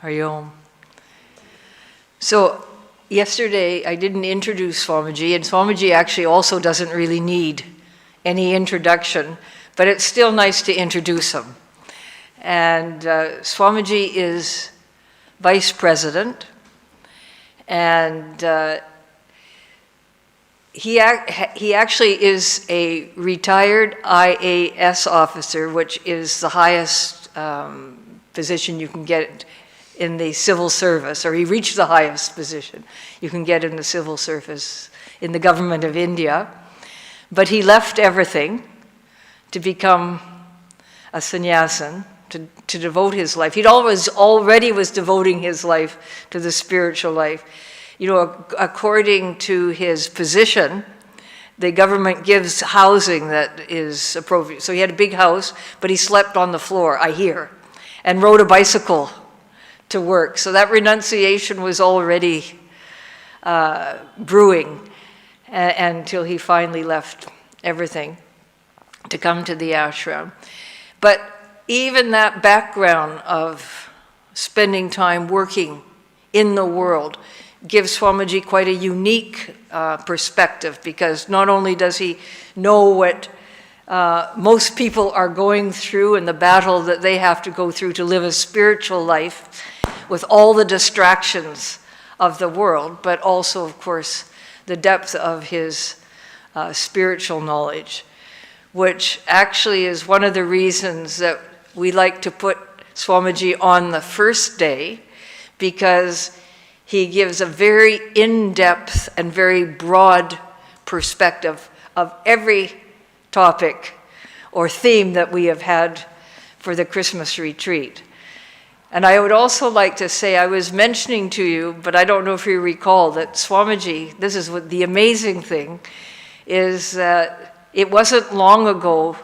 Hari Om. So yesterday I didn't introduce Swamiji, and Swamiji actually also doesn't really need any introduction, but it's still nice to introduce him. And Swamiji is Vice President, and he actually is a retired IAS officer, which is the highest position you can get in the civil service, or he reached the highest position you can get in the civil service in the government of India. But he left everything to become a sannyasin, to devote his life. He'd already was devoting his life to the spiritual life. You know, according to his position, the government gives housing that is appropriate. So he had a big house, but he slept on the floor, I hear, and rode a bicycle to work. So that renunciation was already brewing until he finally left everything to come to the ashram. But even that background of spending time working in the world gives Swamiji quite a unique perspective, because not only does he know what most people are going through and the battle that they have to go through to live a spiritual life with all the distractions of the world, but also, of course, the depth of his spiritual knowledge, which actually is one of the reasons that we like to put Swamiji on the first day, because he gives a very in-depth and very broad perspective of every topic or theme that we have had for the Christmas retreat. And I would also like to say, I was mentioning to you, but I don't know if you recall, that Swamiji, this is what the amazing thing, is that it wasn't long ago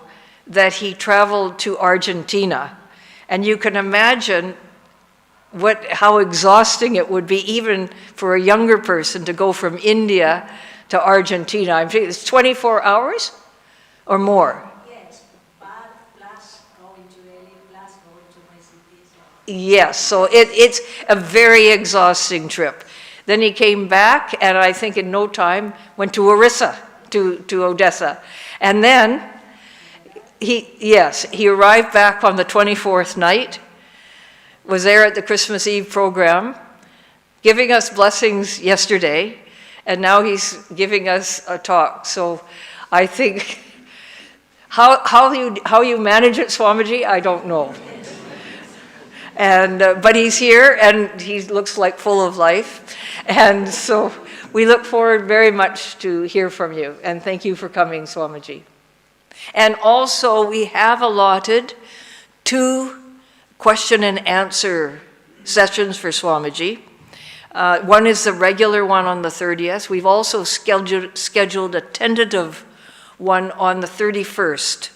that he traveled to Argentina. And you can imagine how exhausting it would be even for a younger person to go from India to Argentina. I think it's 24 hours or more. Yes, but plus going to Delhi, plus going to my cities. Yes, so it's a very exhausting trip. Then he came back, and I think in no time went to Orissa, to Odessa. And then he arrived back on the 24th night, was there at the Christmas Eve program, giving us blessings yesterday, and now he's giving us a talk. So I think, how you manage it, Swamiji, I don't know. And but he's here, and he looks like full of life. And so we look forward very much to hear from you. And thank you for coming, Swamiji. And also, we have allotted 2 question and answer sessions for Swamiji. One is the regular one on the 30th. We've also scheduled a tentative one on the 31st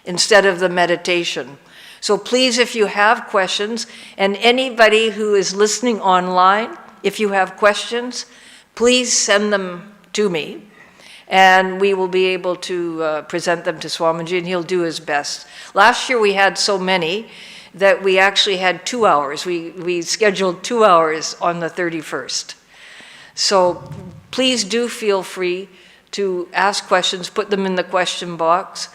instead of the meditation. So please, if you have questions, and anybody who is listening online, if you have questions, please send them to me, and we will be able to present them to Swamiji, and he'll do his best. Last year we had so many that we actually had 2 hours. We scheduled 2 hours on the 31st. So please do feel free to ask questions, put them in the question box.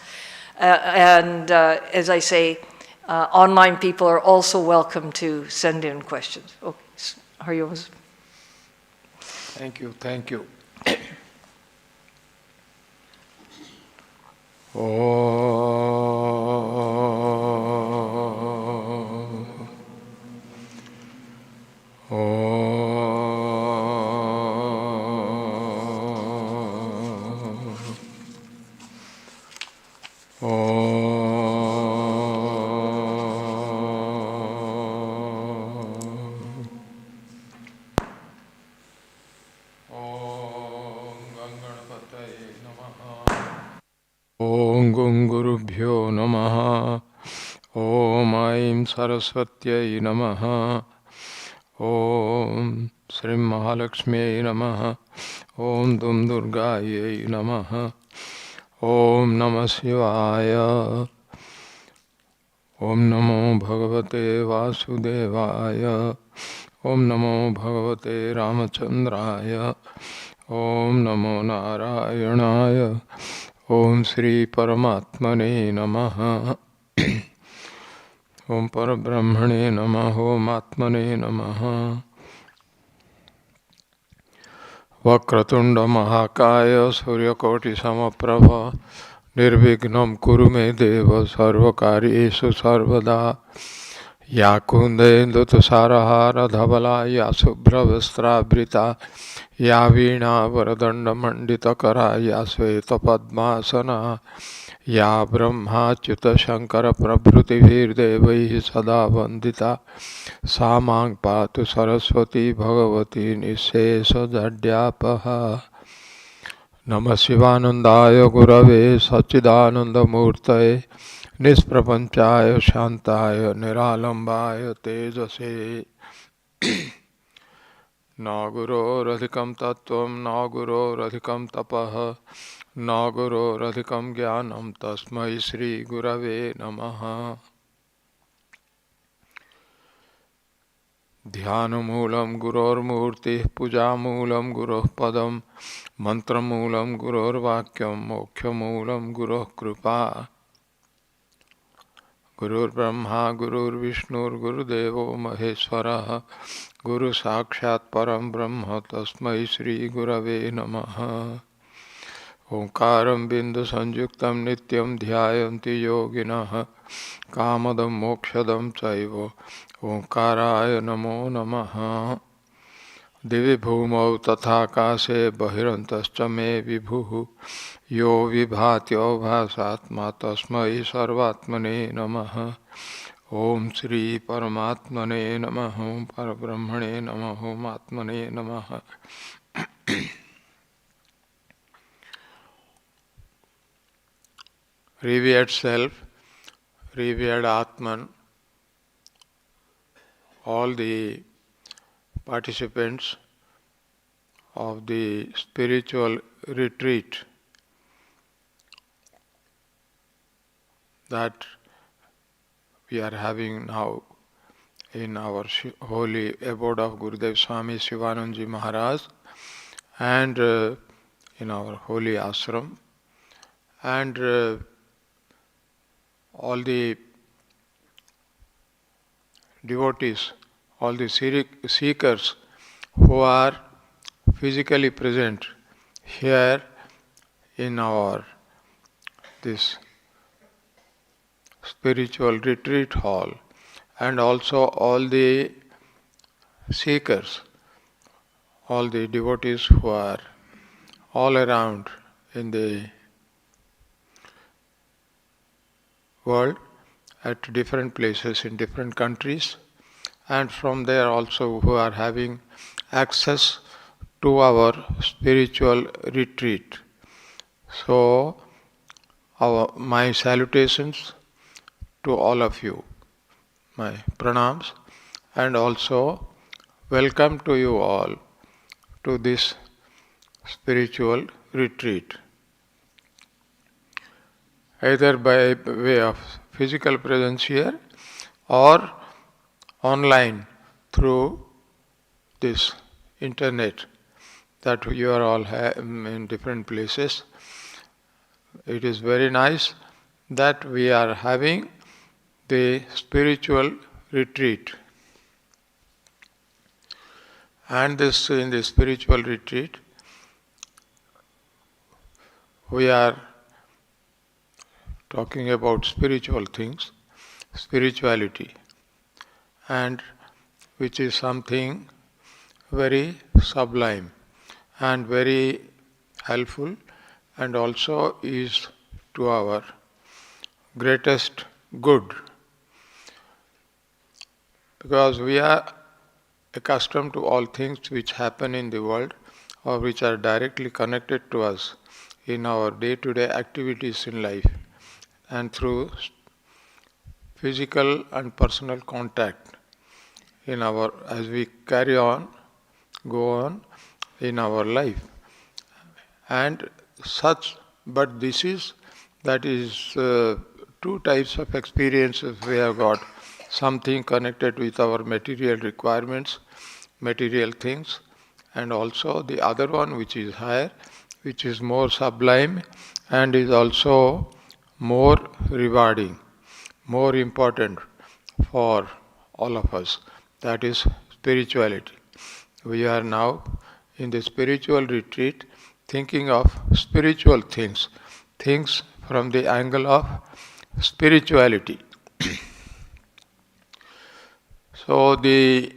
And as I say, online people are also welcome to send in questions. Okay, Hari Om. Thank you, thank you. Gurubhyo Namaha. Om Aim Saraswatyai Namaha. Om Sri Mahalakshmi Namaha. Om Dum Durgayai Namaha. Om Namah Shivaya. Om Namo Bhagavate Vasudevaya. Om Namo Bhagavate Ramachandraya. Om Namo Narayanaya. Om Sri Paramatmane Namaha. Om Parabrahmane Namaha. Om Atmane Namaha. Vakratunda Mahakaya Suryakoti Samaprabha. Nirvignam Kuru Me Deva Sarvakaryeshu Sarvada. Ya Kundenduta Sarahara Dhavala Ya Subhravastra Ya Veena Varadanda Mandita Kara Ya Sveta Padmasana Ya Brahmachyuta Shankara Prabhuti Devaihi Sada Vandita Samang Patu Saraswati Bhagavati Nishesa Jadyapaha Namah Shivanandaya Gurave Sachidananda Murtaye Nisprapanchaya Shantaya Niralambaya Tejase Naguro Radhikam Tattvam Naguro Radhikam Tapaha Naguro Radhikam Jnanam Tasmai Sri Gurave Namaha Dhyanamulam Guror Murti Pujamulam Guroh Padam Mantramulam Guror Vakyam Mokshamulam Guroh Kripa Gurur Brahma Gurur Vishnu Gurudevo Maheswara Guru Sakshat Param Brahma Tasmai Sri Gurave Namaha Omkaram Bindu Sanjuktam Nityam Dhyayanti Yoginaha Kamadam Mokshadam Chaivo Omkaraya Namo Namaha Divi Bhumau Tatha Kase Bahirantascha Me Vibhuhu Yo Vibhatyo Bhasatma Tasmai Sarvatmane Namaha Om Sri Paramatmane Namaha Om Parabrahmane Namaha Om Atmane Namaha Revered Self, revered Atman, all the participants of the spiritual retreat that we are having now in our holy abode of Gurudev Swami Shivanandaji Maharaj and in our holy ashram, and all the devotees, all the seekers who are physically present here in our this spiritual retreat hall, and also all the seekers, all the devotees who are all around in the world at different places in different countries, and from there also who are having access to our spiritual retreat. So, my salutations to all of you, my pranams, and also welcome to you all to this spiritual retreat. Either by way of physical presence here or online through this internet that you are all in different places. It is very nice that we are having the spiritual retreat. And this in the spiritual retreat we are talking about spiritual things, spirituality, and which is something very sublime and very helpful, and also is to our greatest good. Because we are accustomed to all things which happen in the world or which are directly connected to us in our day-to-day activities in life, and through physical and personal contact in our, as we carry on, go on in our life. And such, but this is, that is to two types of experiences we have got. Something connected with our material requirements, material things, and also the other one which is higher, which is more sublime and is also more rewarding, more important for all of us. That is spirituality. We are now in the spiritual retreat thinking of spiritual things, things from the angle of spirituality. So the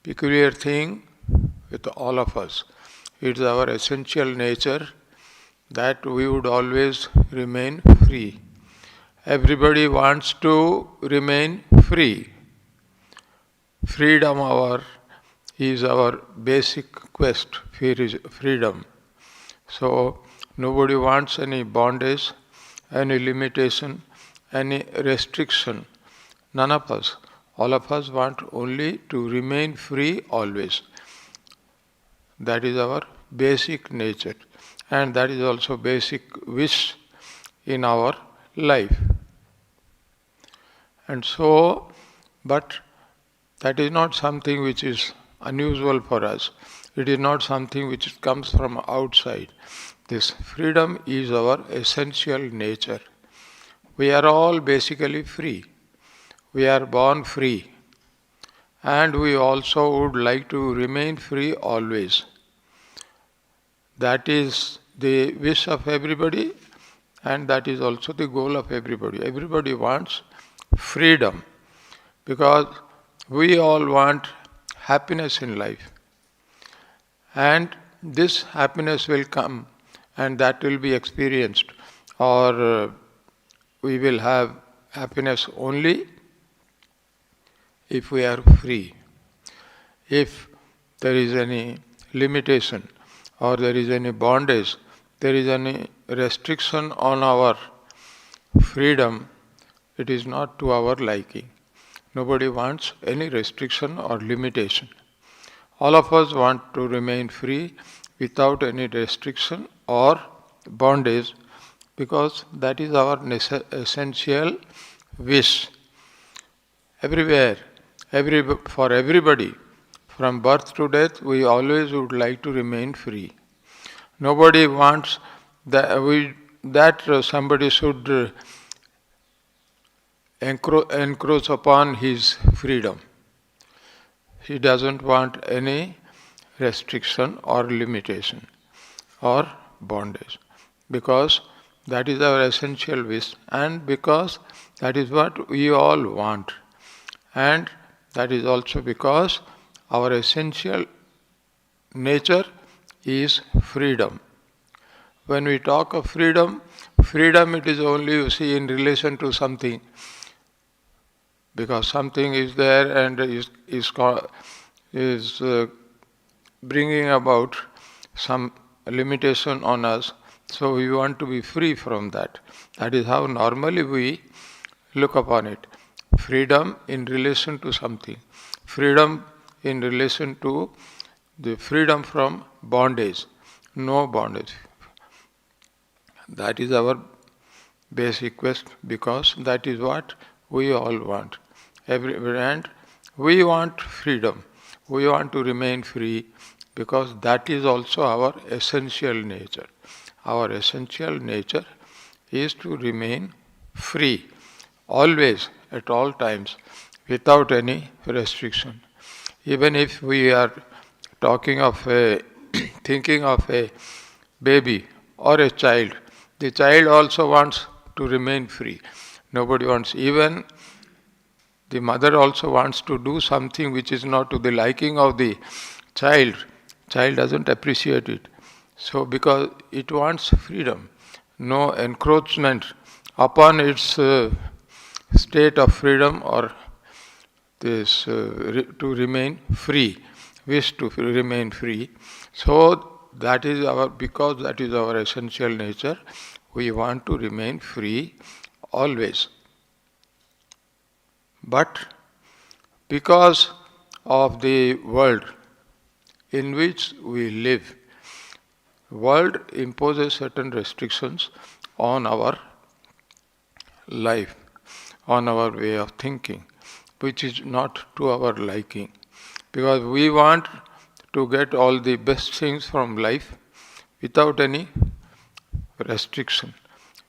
peculiar thing with all of us, it's our essential nature that we would always remain free. Everybody wants to remain free. Freedom is our basic quest, freedom. So nobody wants any bondage, any limitation, any restriction. None of us. All of us want only to remain free always. That is our basic nature. And that is also basic wish in our life. And so, but that is not something which is unusual for us. It is not something which comes from outside. This freedom is our essential nature. We are all basically free. We are born free. And we also would like to remain free always. That is the wish of everybody, and that is also the goal of everybody. Everybody wants freedom, because we all want happiness in life. And this happiness will come, and that will be experienced, or we will have happiness only if we are free. If there is any limitation, or there is any bondage, there is any restriction on our freedom, it is not to our liking. Nobody wants any restriction or limitation. All of us want to remain free without any restriction or bondage, because that is our essential wish. Everywhere, for everybody, from birth to death, we always would like to remain free. Nobody wants that somebody should encroach upon his freedom. He doesn't want any restriction or limitation or bondage, because that is our essential wish, and because that is what we all want. And that is also because our essential nature is freedom. When we talk of freedom, it is only, you see, in relation to something. Because something is there and is bringing about some limitation on us. So we want to be free from that. That is how normally we look upon it. Freedom in relation to something. Freedom in relation to the freedom from bondage. No bondage. That is our basic quest, because that is what we all want. And we want freedom. We want to remain free, because that is also our essential nature. Our essential nature is to remain free, always, at all times, without any restriction. Even if we are talking of thinking of a baby or a child, the child also wants to remain free. Nobody wants, even the mother also wants to do something which is not to the liking of the child. Child doesn't appreciate it. So because it wants freedom, no encroachment upon its state of freedom, or this to remain free, wish to remain free. So that is because that is our essential nature, we want to remain free always. But because of the world in which we live, world imposes certain restrictions on our life, on our way of thinking, which is not to our liking. Because we want to get all the best things from life without any restriction,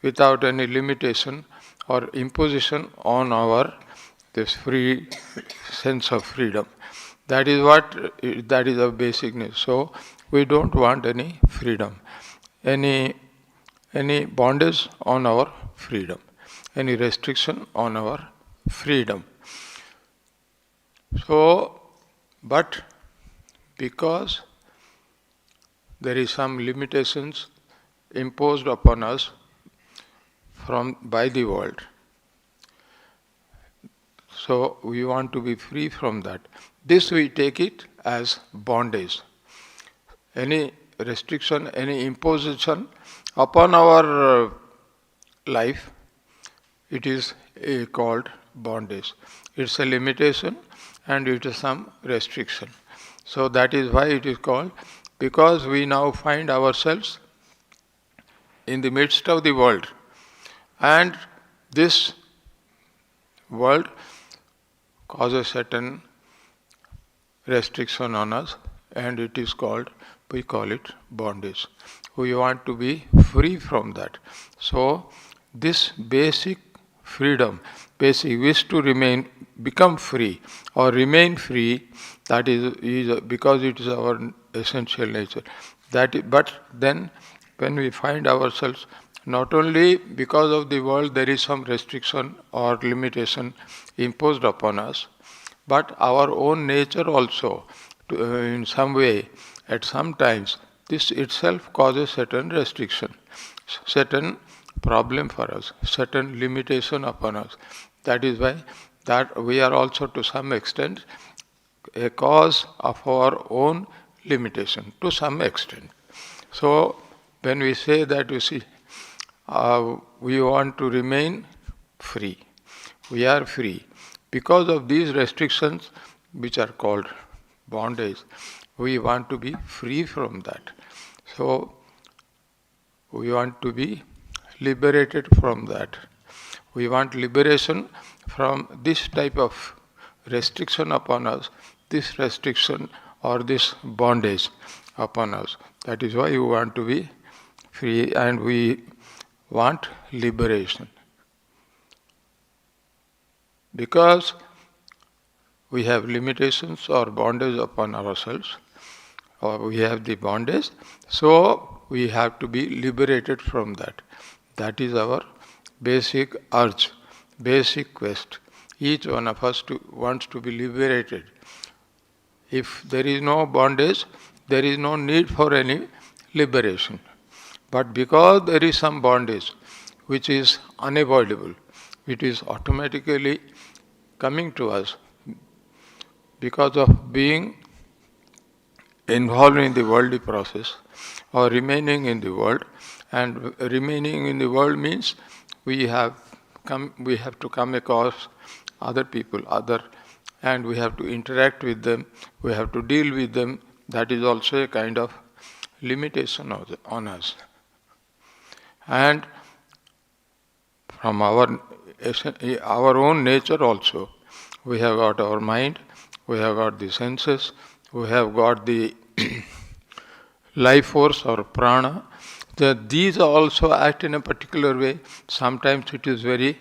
without any limitation or imposition on our this free sense of freedom. That is our basic need. So we don't want any freedom, any bondage on our freedom, any restriction on our freedom. So, but because there is some limitations imposed upon us by the world, so we want to be free from that. This we take it as bondage. Any restriction, any imposition upon our life, it is called bondage. It's a limitation and it is some restriction. So that is why it is called, because we now find ourselves in the midst of the world, and this world causes certain restriction on us, and it is called, we call it bondage. We want to be free from that. So this basic freedom, basic wish to become free or remain free, that is because it is our essential nature. But then when we find ourselves, not only because of the world there is some restriction or limitation imposed upon us, but our own nature also, in some way, at some times, this itself causes certain restriction, certain problem for us, certain limitation upon us. That is why that we are also to some extent a cause of our own limitation, to some extent. So when we say that, you see, we want to remain free. We are free. Because of these restrictions, which are called bondage, we want to be free from that. So we want to be liberated from that. We want liberation from this type of restriction upon us, this restriction or this bondage upon us. That is why we want to be free, and we want liberation. Because we have limitations or bondage upon ourselves, or we have the bondage, so we have to be liberated from that. That is our basic urge, basic quest. Each one of us wants to be liberated. If there is no bondage, there is no need for any liberation. But because there is some bondage which is unavoidable, it is automatically coming to us because of being involved in the worldly process or remaining in the world. And remaining in the world means we have to come across other people, and we have to interact with them, we have to deal with them. That is also a kind of limitation on us. And from our own nature also, we have got our mind, we have got the senses, we have got the life force or prana. These also act in a particular way. Sometimes it is very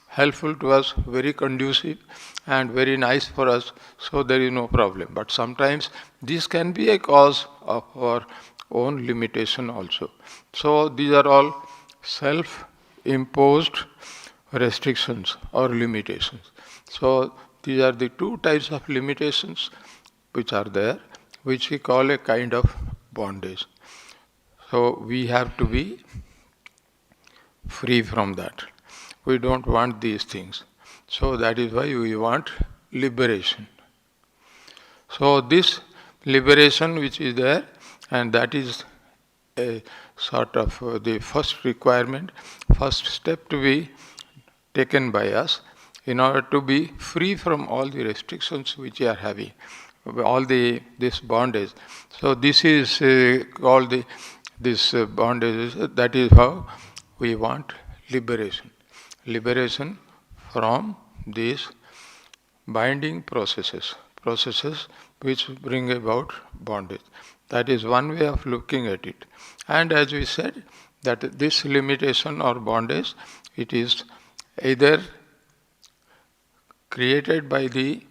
helpful to us, very conducive and very nice for us, so there is no problem. But sometimes this can be a cause of our own limitation also. So these are all self-imposed restrictions or limitations. So these are the two types of limitations which are there, which we call a kind of bondage. So we have to be free from that. We don't want these things. So that is why we want liberation. So this liberation which is there, and that is a sort of the first requirement, first step to be taken by us in order to be free from all the restrictions which we are having, all this bondage. So this is called this bondage. That is how we want liberation. liberation from these binding processes which bring about bondage. That is one way of looking at it. And as we said, that this limitation or bondage, it is either created by the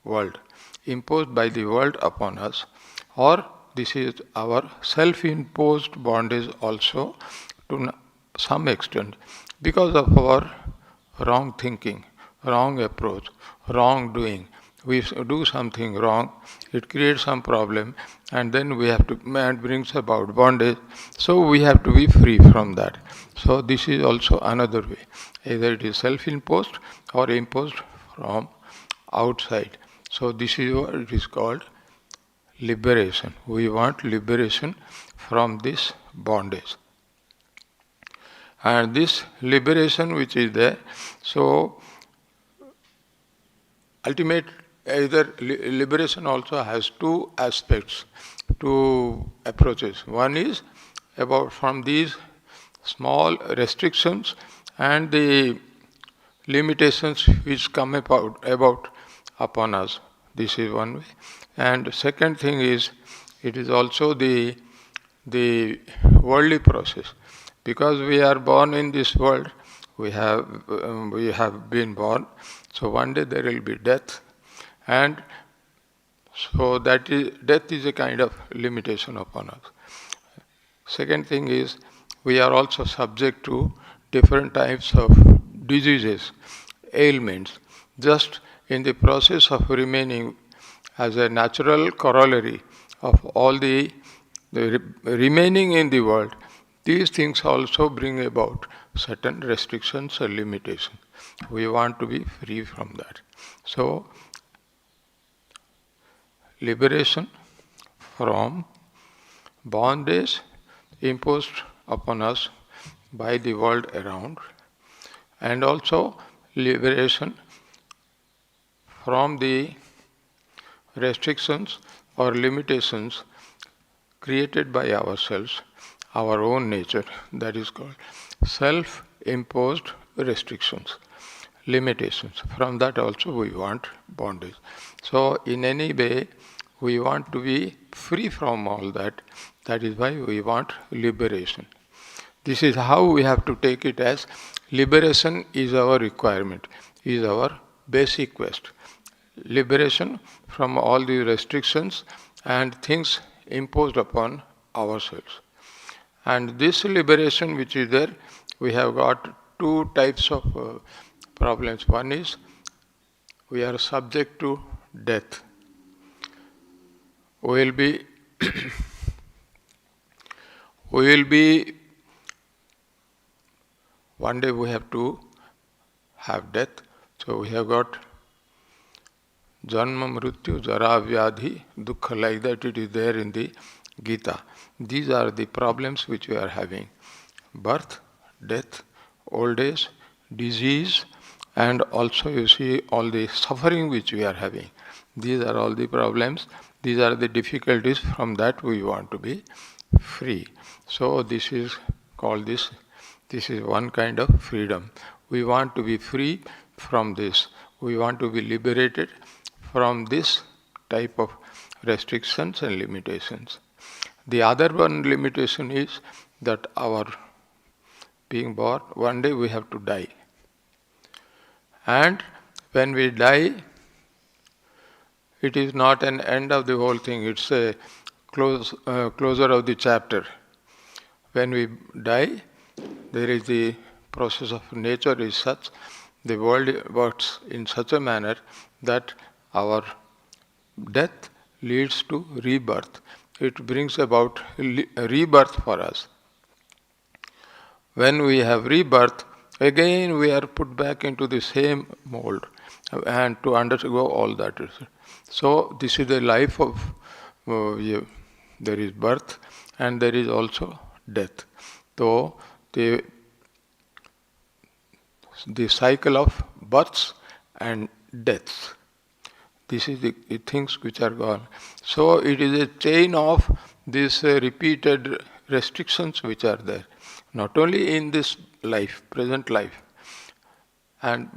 world, imposed by the world upon us, or this is our self-imposed bondage also to some extent because of our wrong thinking, wrong approach, wrong doing. We do something wrong, it creates some problem, and then we have to, and brings about bondage. So we have to be free from that. So this is also another way. Either it is self-imposed or imposed from outside. So this is what it is called liberation. We want liberation from this bondage. And this liberation which is there, so ultimate either liberation also has two aspects, two approaches. One is about from these small restrictions and the limitations which come about upon us. This is one way. And second thing is, it is also the worldly process. Because we are born in this world, we have been born. So one day there will be death, and so that is, death is a kind of limitation upon us. Second thing is, we are also subject to different types of diseases, ailments, just in the process of remaining as a natural corollary of all the remaining in the world. These things also bring about certain restrictions or limitations. We want to be free from that. So, liberation from bondage imposed upon us by the world around, and also liberation from the restrictions or limitations created by ourselves, our own nature, that is called self-imposed restrictions, limitations. From that also we want bondage. So in any way, we want to be free from all that. That is why we want liberation. This is how we have to take it as liberation is our requirement, is our basic quest. Liberation from all the restrictions and things imposed upon ourselves. And this liberation which is there, we have got two types of problems. One is we are subject to death. We will be one day we have to have death. So we have got Janma, Mrityu, Jara, Vyadhi, Dukkha, like that it is there in the Gita. These are the problems which we are having. Birth, death, old age, disease, and also you see all the suffering which we are having. These are all the problems. These are the difficulties. From that we want to be free. So this is called this is one kind of freedom. We want to be free from this. We want to be liberated from this type of restrictions and limitations. The other one limitation is that our being born, one day we have to die. And when we die, it is not an end of the whole thing, it's a closure of the chapter. When we die, there is the process of nature is such, the world works in such a manner that our death leads to rebirth. It brings about rebirth for us. When we have rebirth, again we are put back into the same mold and to undergo all that. So this is the life of, there is birth and there is also death. So the cycle of births and deaths. This is the things which are gone. So it is a chain of these repeated restrictions which are there. Not only in this life, present life,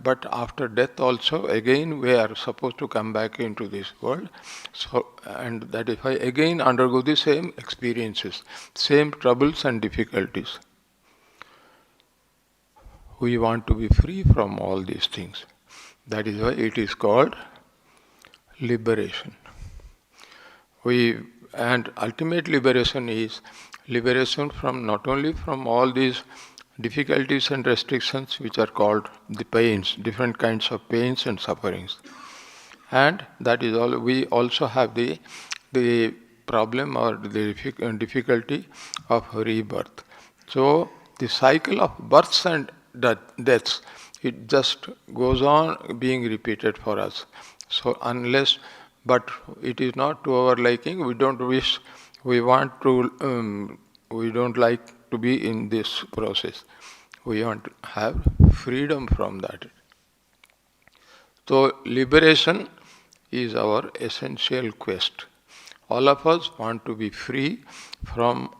but after death also, again we are supposed to come back into this world. So, and that is why again undergo the same experiences, same troubles and difficulties. We want to be free from all these things. That is why it is called liberation. And ultimate liberation is liberation from not only from all these difficulties and restrictions which are called the pains, different kinds of pains and sufferings. And that is all. We also have the problem or the difficulty of rebirth. So the cycle of births and deaths, it just goes on being repeated for us. So but it is not to our liking. We don't wish. We want to. We don't like to be in this process. We want to have freedom from that. So liberation is our essential quest. All of us want to be free from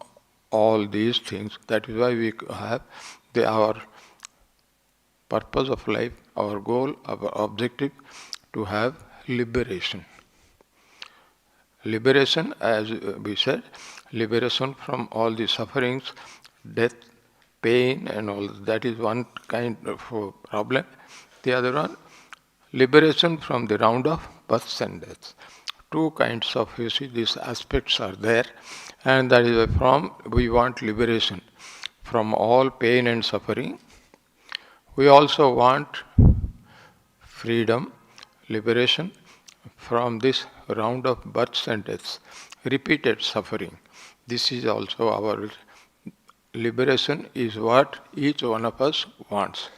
all these things. That is why we have our purpose of life, our goal, our objective to have liberation. Liberation, as we said, liberation from all the sufferings, death, pain and all. That is one kind of problem. The other one, liberation from the round of births and deaths. Two kinds of, you see, these aspects are there, and that is from we want liberation from all pain and suffering. We also want freedom, liberation from this round of births and deaths, repeated suffering. This is also our liberation, is what each one of us wants.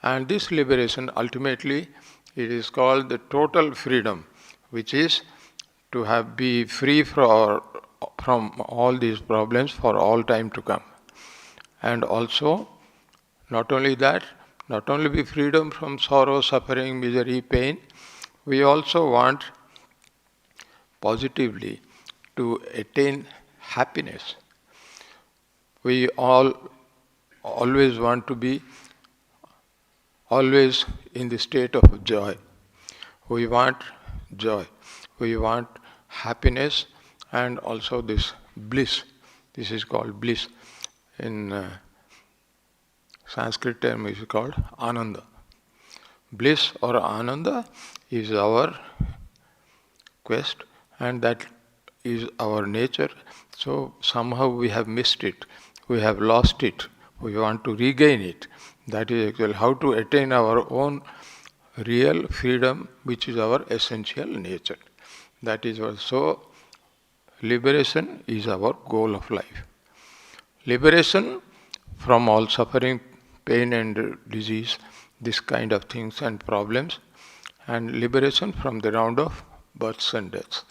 And this liberation, ultimately, it is called the total freedom, which is to be free from all these problems for all time to come. And also, not only that, not only be freedom from sorrow, suffering, misery, pain, we also want positively to attain happiness. We all always want to be always in the state of joy. We want joy. We want happiness and also this bliss. This is called bliss. In Sanskrit term is called Ananda. Bliss or Ananda is our quest, and that is our nature. So somehow we have missed it. We have lost it. We want to regain it. That is actually how to attain our own real freedom, which is our essential nature. That is also liberation is our goal of life. Liberation from all suffering, pain and disease, this kind of things and problems, and liberation from the round of births and deaths.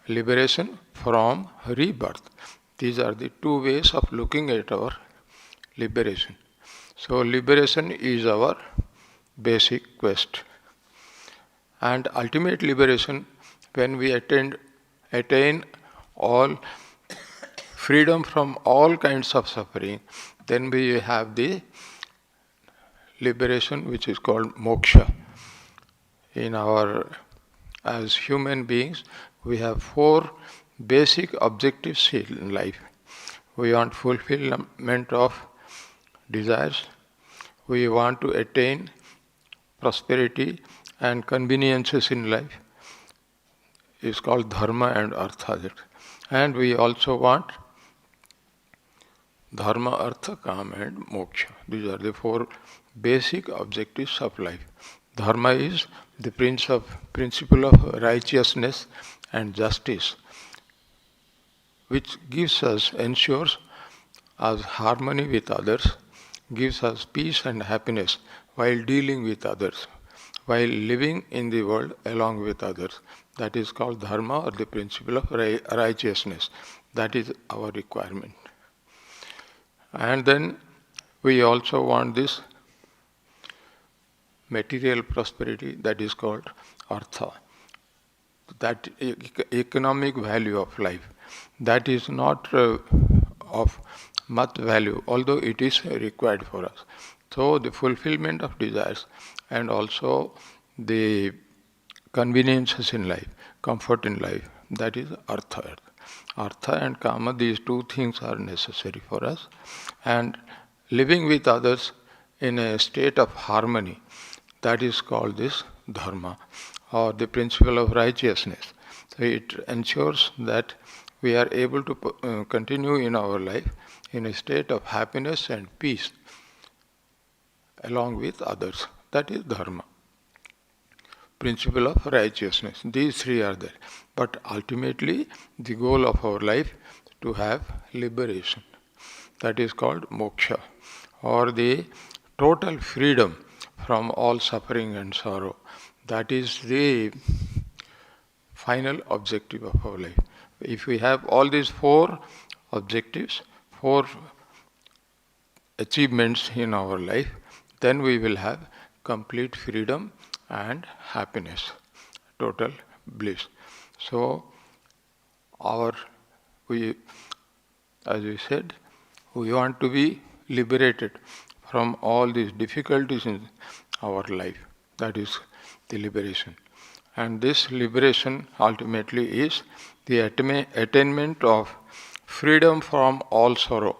Liberation from rebirth. These are the two ways of looking at our liberation. So liberation is our basic quest. And ultimate liberation, when we attain all freedom from all kinds of suffering, then we have the liberation which is called moksha. As human beings, we have 4 basic objectives in life. We want fulfillment of desires. We want to attain prosperity and conveniences in life. It's called dharma and artha. And we also want dharma, artha, kama and moksha. These are the 4 basic objectives of life. Dharma is the principle of righteousness and justice, which ensures us harmony with others, gives us peace and happiness while dealing with others, while living in the world along with others. That is called dharma, or the principle of righteousness. That is our requirement. And then we also want this material prosperity, that is called artha. That economic value of life. That is not of much value, although it is required for us. So the fulfillment of desires and also the conveniences in life, comfort in life, that is artha. Artha and kama, these two things are necessary for us. And living with others in a state of harmony, that is called this dharma or the principle of righteousness. So it ensures that we are able to continue in our life in a state of happiness and peace along with others. That is dharma. Principle of righteousness. These three are there. But ultimately, the goal of our life is to have liberation. That is called moksha, or the total freedom from all suffering and sorrow. That is the final objective of our life. If we have all these four objectives, four achievements in our life, then we will have complete freedom and happiness, total bliss. So, we, as we said, we want to be liberated from all these difficulties in our life. That is the liberation. And this liberation ultimately is the attainment of freedom from all sorrow.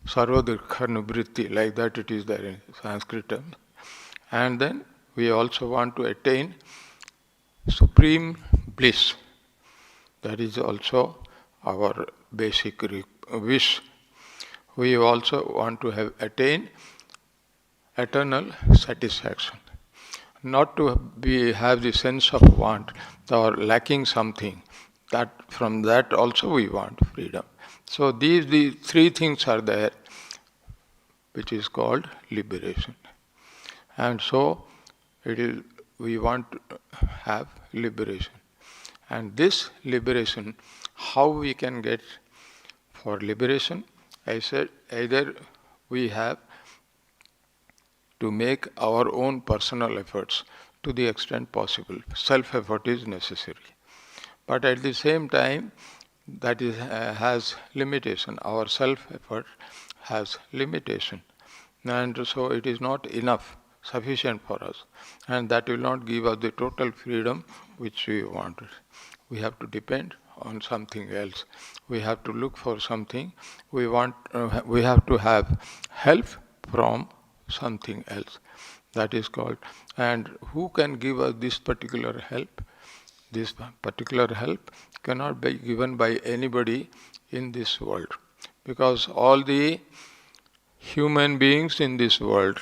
Sarva dukha nivritti, like that it is there in Sanskrit term. And then we also want to attain supreme bliss. That is also our basic wish. We also want to attain eternal satisfaction. Not to have the sense of want or lacking something. That from that also we want freedom. So the three things are there, which is called liberation. And so we want to have liberation. And this liberation, how we can get for liberation? I said either we have to make our own personal efforts to the extent possible. Self-effort is necessary. But at the same time, that has limitation. Our self-effort has limitation. And so it is not enough, sufficient for us. And that will not give us the total freedom which we wanted. We have to depend on something else. We have to look for something. We have to have help from something else. That is called. And who can give us this particular help? This particular help cannot be given by anybody in this world. Because all the human beings in this world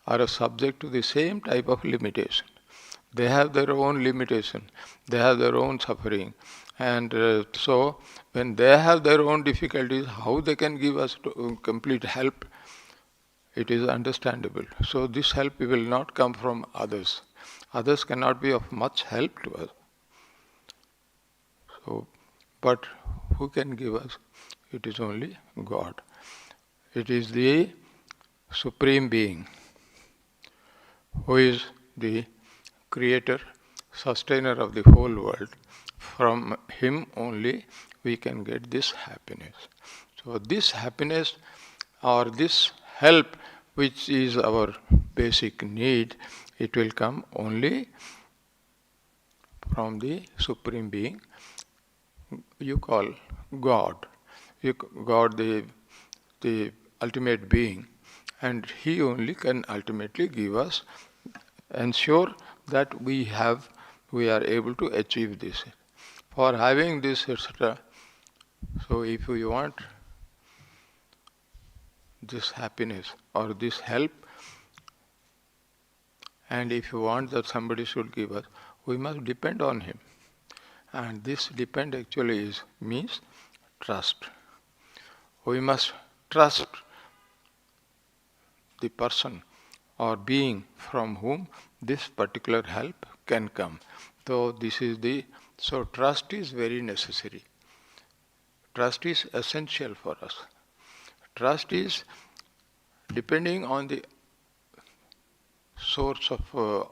are subject to the same type of limitation. They have their own limitation. They have their own suffering. And so when they have their own difficulties, how they can give us complete help? It is understandable. So this help will not come from others. Others cannot be of much help to us. So, but who can give us? It is only God. It is the Supreme Being who is the creator, sustainer of the whole world. From Him only we can get this happiness. So this happiness or this help, which is our basic need, it will come only from the Supreme Being. You call God. God the ultimate being. And He only can ultimately give us, ensure that we are able to achieve this. For having this, etc. So if we want this happiness or this help, and if you want that somebody should give us, we must depend on Him. And this depend actually means trust. We must trust the person or being from whom this particular help can come. So trust is very necessary. Trust is essential for us. Trust is depending on the source of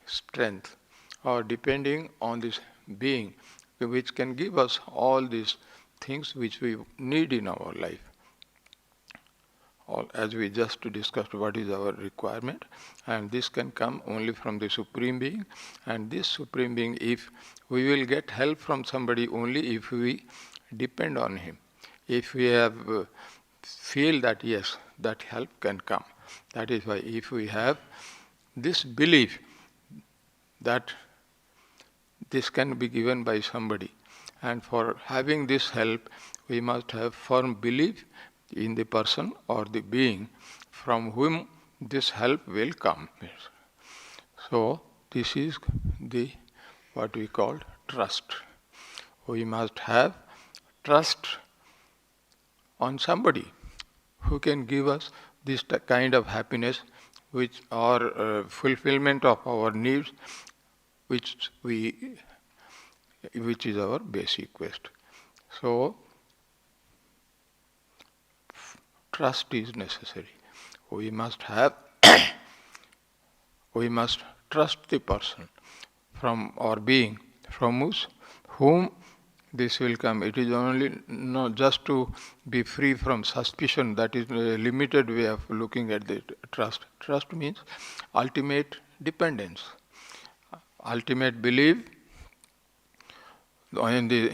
strength or depending on this being which can give us all these things which we need in our life. as we just discussed, what is our requirement, and this can come only from the Supreme Being. And this Supreme Being, if we will get help from somebody only if we depend on him, if we have feel that yes, that help can come. That is why if we have this belief that this can be given by somebody, and for having this help, we must have firm belief in the person or the being from whom this help will come. So this is the what we call trust. We must have trust on somebody who can give us this kind of happiness, which or fulfillment of our needs, which is our basic quest. So trust is necessary. We must have we must trust the person from or being from whom this will come. It is only not just to be free from suspicion. That is a limited way of looking at the trust. Trust means ultimate dependence, ultimate belief in the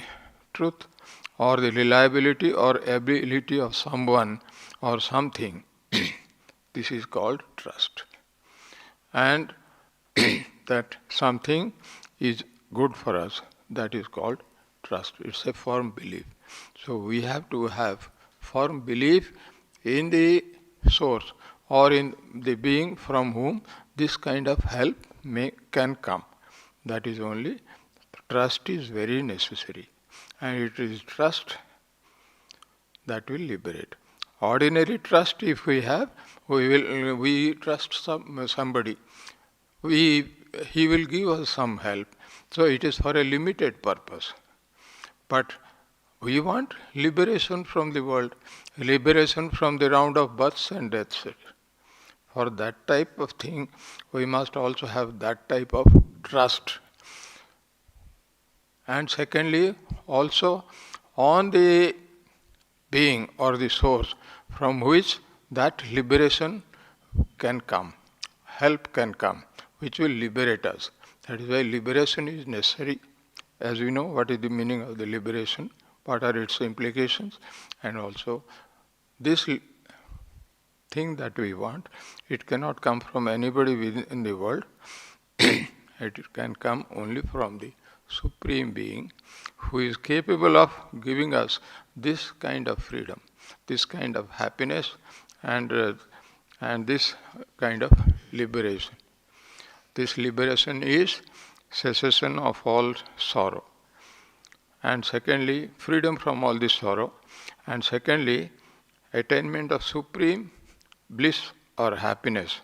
truth or the reliability or ability of someone or something. This is called trust. And that something is good for us, that is called trust. It's a firm belief. So we have to have firm belief in the source or in the being from whom this kind of help can come. That is only, trust is very necessary. And it is trust that will liberate. Ordinary trust, if we have, we trust somebody. He will give us some help. So it is for a limited purpose. But we want liberation from the world, liberation from the round of births and deaths. For that type of thing, we must also have that type of trust. And secondly, also on the being or the source from which that liberation can come, help can come, which will liberate us. That is why liberation is necessary. As we know, what is the meaning of the liberation, what are its implications, and also this thing that we want, it cannot come from anybody within the world. It can come only from the Supreme Being, who is capable of giving us this kind of freedom, this kind of happiness, and this kind of liberation. This liberation is cessation of all sorrow. And secondly, freedom from all this sorrow. And secondly, attainment of supreme bliss or happiness.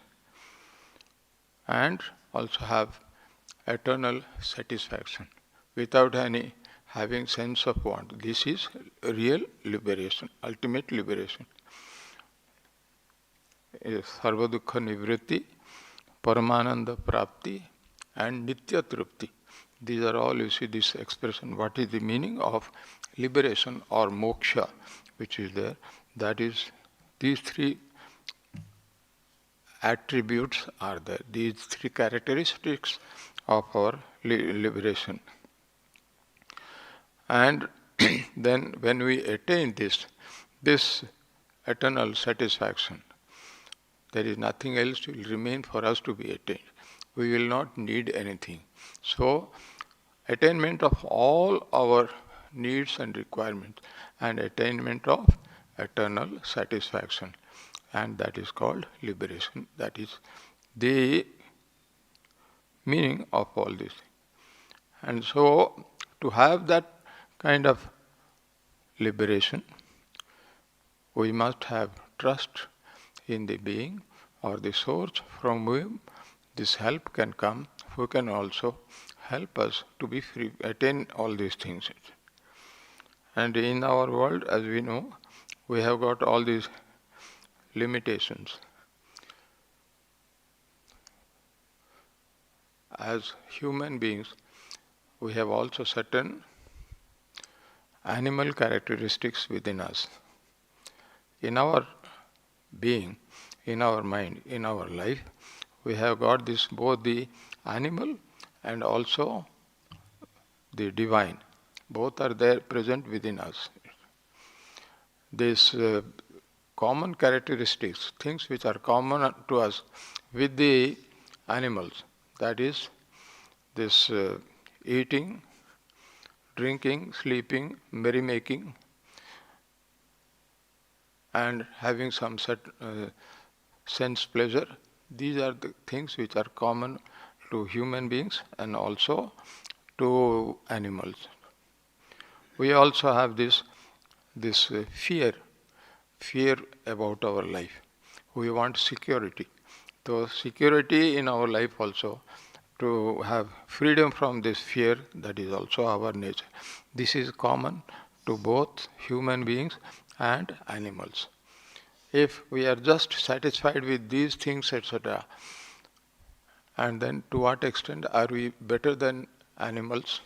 And also have eternal satisfaction without any having sense of want. This is real liberation, ultimate liberation. Sarva dukkha nivritti, paramananda prapti, and nitya trupti. These are all, you see, this expression. What is the meaning of liberation or moksha, which is there? That is, these three attributes are there. These three characteristics of our liberation. And then when we attain this eternal satisfaction, there is nothing else will remain for us to be attained. We will not need anything. So, attainment of all our needs and requirements, and attainment of eternal satisfaction. And that is called liberation. That is the meaning of all this. And so, to have that kind of liberation, we must have trust in the being or the source from whom this help can come, who can also help us to be free, attain all these things. And in our world, as we know, we have got all these limitations. As human beings, we have also certain animal characteristics within us. In our being in our mind, in our life. We have got this, both the animal and also the divine. Both are there present within us. These common characteristics, things which are common to us with the animals, that is this eating, drinking, sleeping, merrymaking, and having some sense pleasure. These are the things which are common to human beings and also to animals. We also have this fear about our life. We want security. So security in our life also, to have freedom from this fear, that is also our nature. This is common to both human beings and animals. If we are just satisfied with these things, etc., and then to what extent are we better than animals?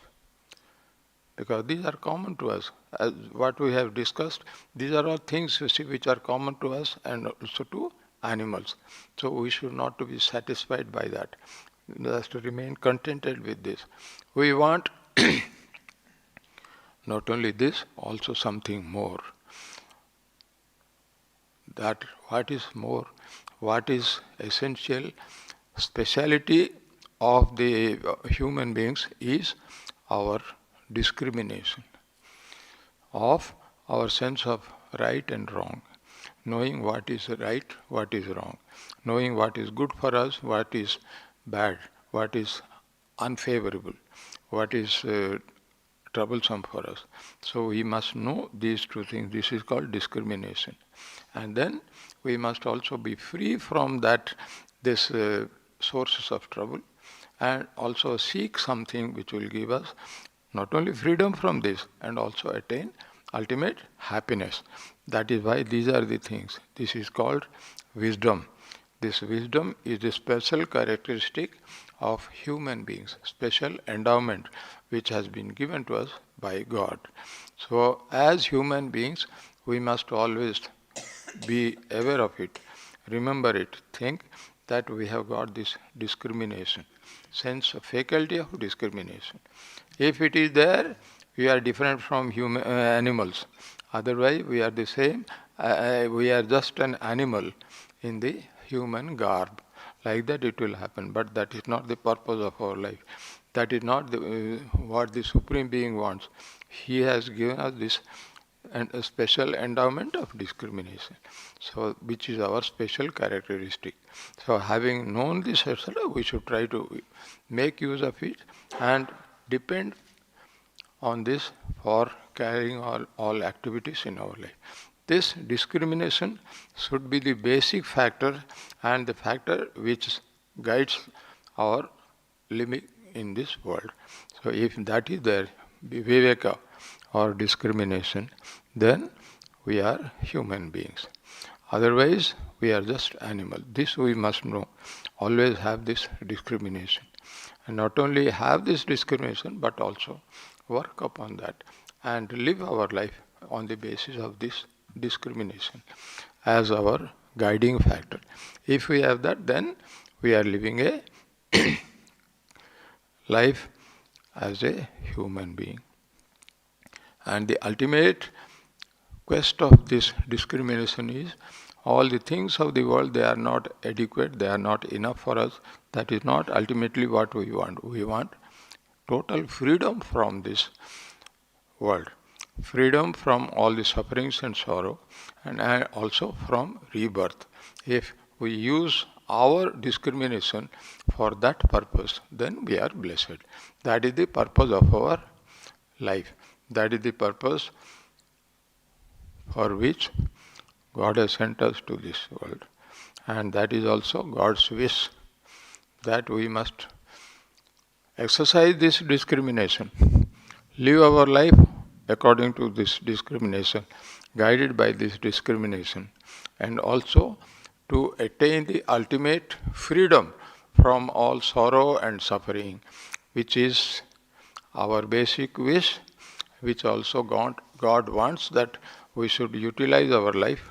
Because these are common to us. As what we have discussed, these are all things, you see, which are common to us and also to animals. So we should not to be satisfied by that. We have to remain contented with this. We want not only this, also something more. That what is more, what is essential, speciality of the human beings is our discrimination, of our sense of right and wrong, knowing what is right, what is wrong, knowing what is good for us, what is bad, what is unfavorable, what is troublesome for us. So we must know these two things. This is called discrimination. And then we must also be free from this sources of trouble, and also seek something which will give us not only freedom from this and also attain ultimate happiness. That is why these are the things. This is called wisdom. This wisdom is a special characteristic of human beings, special endowment which has been given to us by God. So as human beings, we must always be aware of it, remember it, think that we have got this discrimination, sense of faculty of discrimination. If it is there, we are different from animals. Otherwise, we are the same. We are just an animal in the human garb. Like that it will happen. But that is not the purpose of our life. That is not what the Supreme Being wants. He has given us this and a special endowment of discrimination, so which is our special characteristic. So having known this, we should try to make use of it and depend on this for carrying all activities in our life. This discrimination should be the basic factor and the factor which guides our living in this world. So if that is there, viveka or discrimination, then we are human beings. Otherwise, we are just animal. This we must know. Always have this discrimination. And not only have this discrimination, but also work upon that and live our life on the basis of this discrimination as our guiding factor. If we have that, then we are living a life as a human being. And the ultimate quest of this discrimination is all the things of the world, they are not adequate, they are not enough for us. That is not ultimately what we want. We want total freedom from this world, freedom from all the sufferings and sorrow, and also from rebirth. If we use our discrimination for that purpose, then we are blessed. That is the purpose of our life. That is the purpose for which God has sent us to this world. And that is also God's wish, that we must exercise this discrimination, live our life according to this discrimination, guided by this discrimination, and also to attain the ultimate freedom from all sorrow and suffering, which is our basic wish, which also God wants that we should utilize our life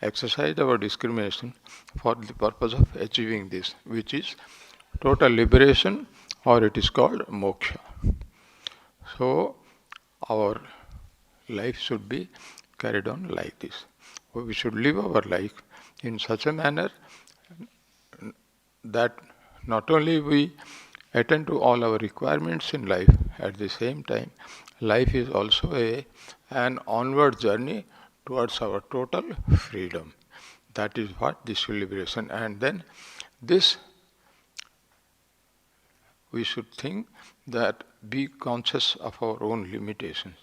exercise our discrimination for the purpose of achieving this, which is total liberation, or it is called moksha. So, our life should be carried on like this. We should live our life in such a manner that not only we attend to all our requirements in life, at the same time, life is also an onward journey towards our total freedom. That is what this liberation. And then this, we should think that be conscious of our own limitations.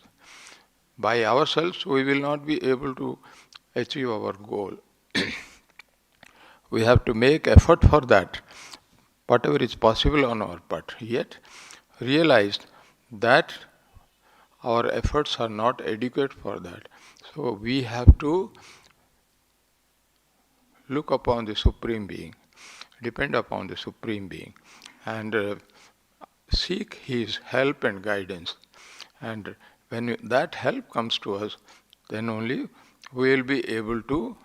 By ourselves, we will not be able to achieve our goal. We have to make effort for that, whatever is possible on our part. Yet, realize that our efforts are not adequate for that. So, we have to look upon the Supreme Being, depend upon the Supreme Being, and seek His help and guidance. And when that help comes to us, then only we will be able to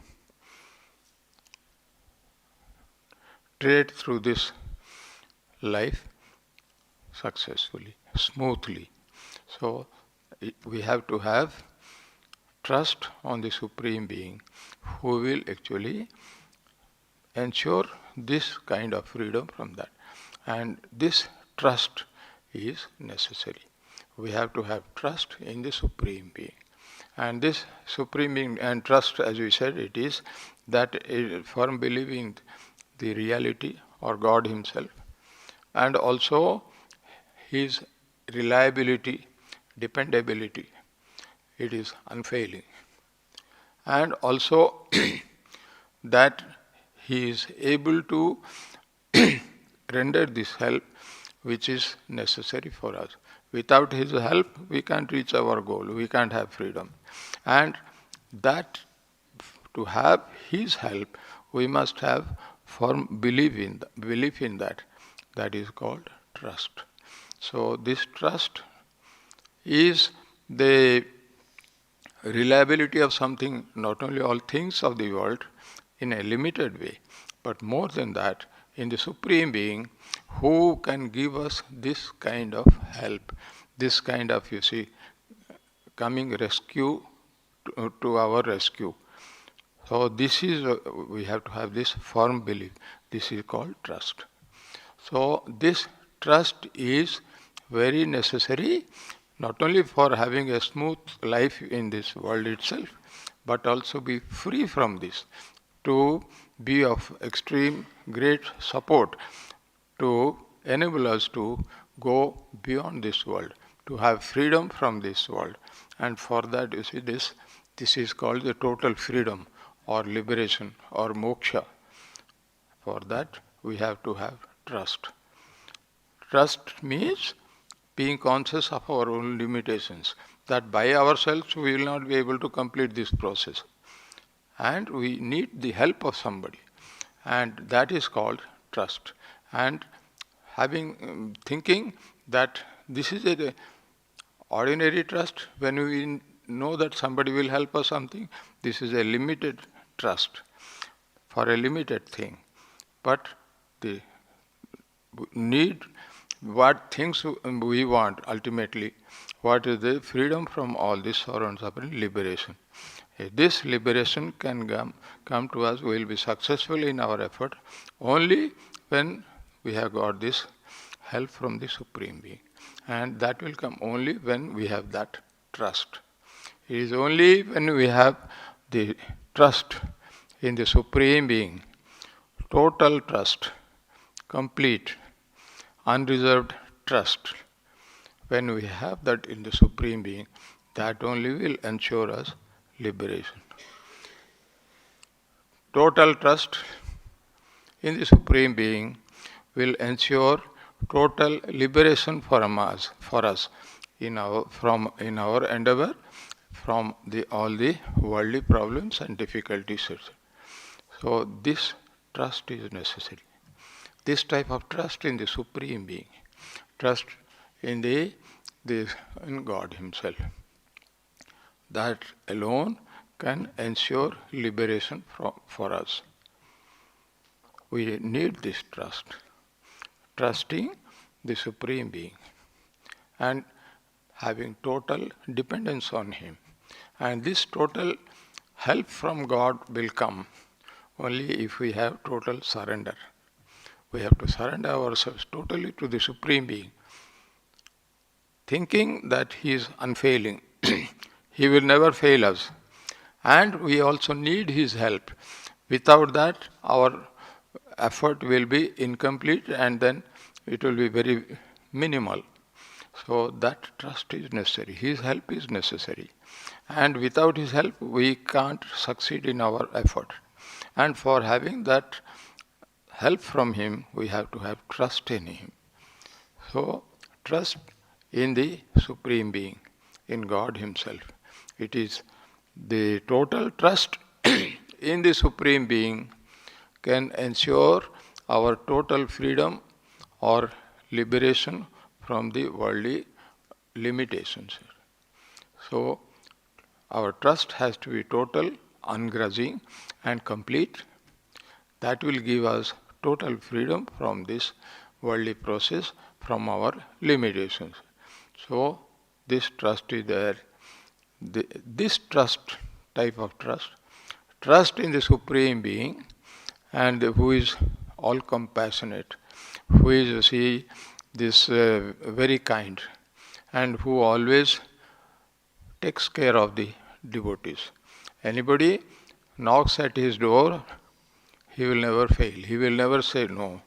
trade through this life successfully, smoothly. So we have to have trust on the Supreme Being, who will actually ensure this kind of freedom from that. And this trust is necessary. We have to have trust in the Supreme Being. And this Supreme Being and trust, as we said, it is that firm believing the reality or God Himself, and also His reliability, dependability. It is unfailing. And also that He is able to render this help which is necessary for us. Without His help, we can't reach our goal, we can't have freedom. And that to have His help, we must have firm belief in that. That is called trust. So this trust is the reliability of something, not only all things of the world in a limited way, but more than that, in the Supreme Being, who can give us this kind of help, this kind of, you see, coming rescue to our rescue. So this is, we have to have this firm belief. This is called trust. So this trust is very necessary, not only for having a smooth life in this world itself, but also be free from this, to be of extreme great support to enable us to go beyond this world, to have freedom from this world. And for that, you see, this is called the total freedom or liberation or moksha. For that, we have to have trust. Trust means being conscious of our own limitations, that by ourselves we will not be able to complete this process. And we need the help of somebody. And that is called trust. And having thinking that this is a ordinary trust, when we know that somebody will help us something, this is a limited trust for a limited thing. But the need, what things we want ultimately, what is the freedom from all this sorrow and suffering, liberation. This liberation can come to us, we will be successful in our effort only when we have got this help from the Supreme Being. And that will come only when we have that trust. It is only when we have the trust in the Supreme Being, total trust, complete, unreserved trust, when we have that in the Supreme Being, that only will ensure us liberation. Total trust in the Supreme Being will ensure total liberation for us in our endeavor from all the worldly problems and difficulties. So this trust is necessary. This type of trust in the Supreme Being, trust in in God Himself, that alone can ensure liberation for us. We need this trust, trusting the Supreme Being and having total dependence on Him. And this total help from God will come only if we have total surrender. We have to surrender ourselves totally to the Supreme Being, thinking that He is unfailing. He will never fail us. And we also need His help. Without that, our effort will be incomplete and then it will be very minimal. So that trust is necessary. His help is necessary. And without His help, we can't succeed in our effort. And for having that help from Him, we have to have trust in Him. So, trust in the Supreme Being, in God Himself. It is the total trust in the Supreme Being can ensure our total freedom or liberation from the worldly limitations. So, our trust has to be total, ungrudging, and complete. That will give us total freedom from this worldly process, from our limitations. So, this trust is there. This trust, type of trust in the Supreme Being, and who is all compassionate, who is, very kind, and who always takes care of the devotees. Anybody knocks at his door, he will never fail. He will never say no.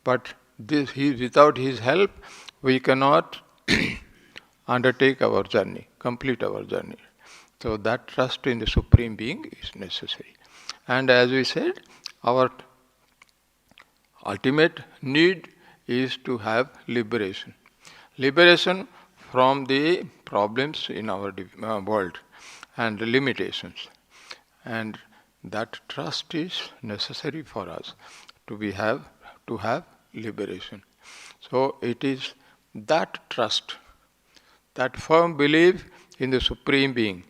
But without his help, we cannot undertake our journey, complete our journey. So that trust in the Supreme Being is necessary. And as we said, our ultimate need is to have liberation. Liberation from the problems in our world and the limitations. And that trust is necessary for us to have liberation. So it is that trust, that firm belief in the Supreme Being,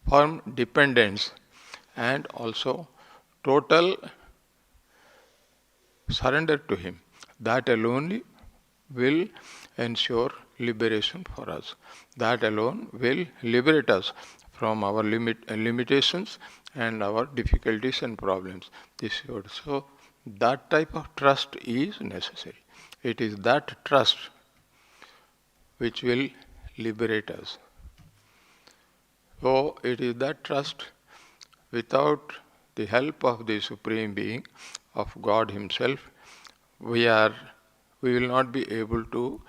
firm dependence, and also total surrender to Him, that alone will ensure liberation for us. That alone will liberate us from our limitations and our difficulties and problems. So that type of trust is necessary. It is that trust which will liberate us. So it is that trust. Without the help of the Supreme Being, of God Himself, we will not be able to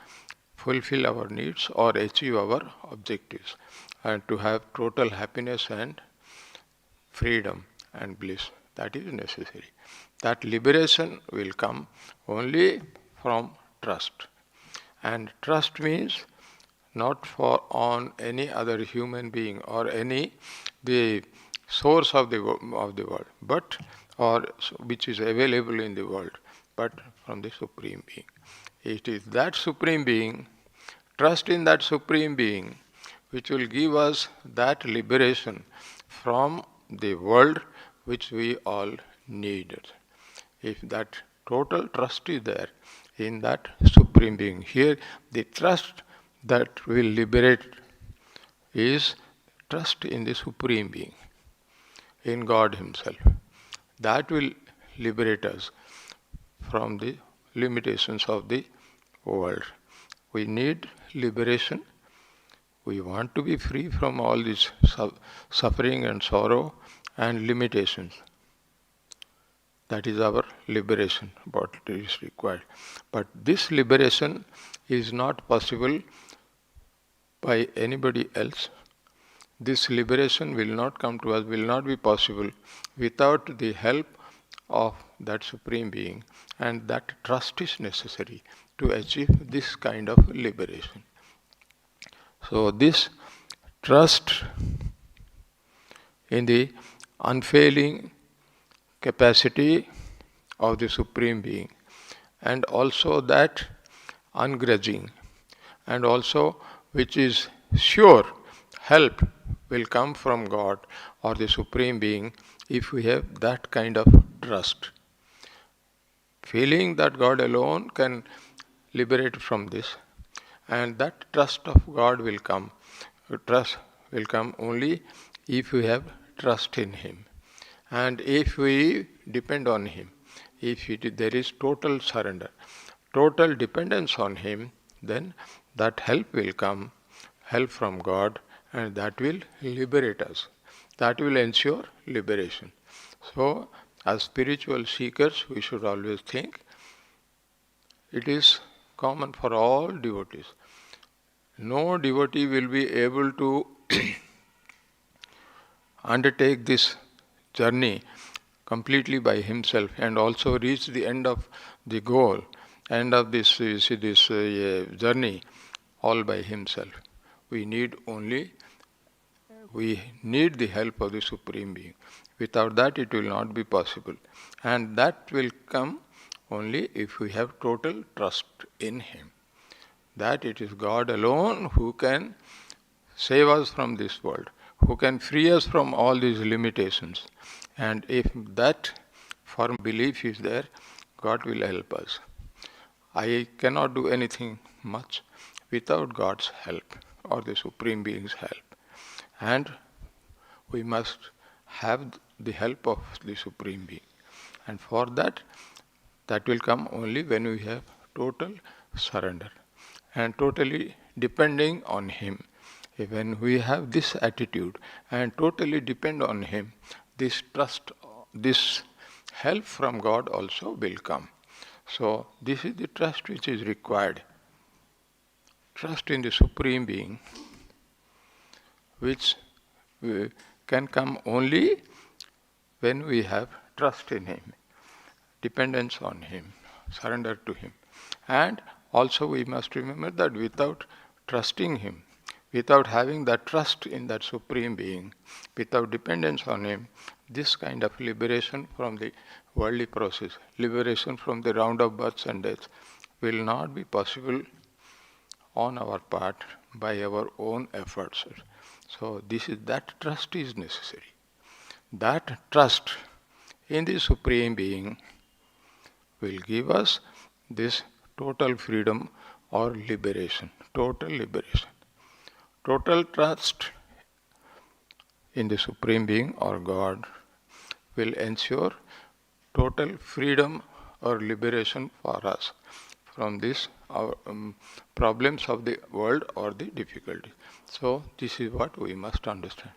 fulfill our needs or achieve our objectives, and to have total happiness and freedom and bliss. That is necessary. That liberation will come only from trust. And trust means not on any other human being or the source of the world, but which is available in the world, but from the Supreme Being. It is that Supreme Being, trust in that Supreme Being, which will give us that liberation from the world which we all need. If that total trust is there in that Supreme Being, here the trust that will liberate is trust in the Supreme Being, in God Himself. That will liberate us from the limitations of the world. We need liberation. We want to be free from all this suffering and sorrow and limitations. That is our liberation, what is required. But this liberation is not possible by anybody else. This liberation will not come to us, will not be possible without the help of that Supreme Being, and that trust is necessary to achieve this kind of liberation. So this trust in the unfailing capacity of the Supreme Being, and also that ungrudging, and also which is sure help will come from God or the Supreme Being if we have that kind of trust. Feeling that God alone can liberate from this, and that trust of God will come. Trust will come only if we have trust in Him. And if we depend on Him, there is total surrender, total dependence on Him, then that help will come, help from God, and that will liberate us. That will ensure liberation. So, as spiritual seekers, we should always think it is common for all devotees. No devotee will be able to undertake this journey completely by himself and also reach the end of the goal, end of this journey all by himself. We need the help of the Supreme Being. Without that it will not be possible. And that will come only if we have total trust in Him. That it is God alone who can save us from this world, who can free us from all these limitations. And if that firm belief is there, God will help us. I cannot do anything much without God's help or the Supreme Being's help. And we must have the help of the Supreme Being. And for that will come only when we have total surrender and totally depending on Him. When we have this attitude and totally depend on Him, this trust, this help from God also will come. So this is the trust which is required. Trust in the Supreme Being, which can come only when we have trust in Him, dependence on Him, surrender to Him. And also we must remember that without trusting Him, without having that trust in that Supreme Being, without dependence on Him, this kind of liberation from the worldly process, liberation from the round of births and deaths, will not be possible on our part by our own efforts. So that trust is necessary. That trust in the Supreme Being will give us this total freedom or liberation, total liberation. Total trust in the Supreme Being or God will ensure total freedom or liberation for us from these problems of the world or the difficulties. So this is what we must understand.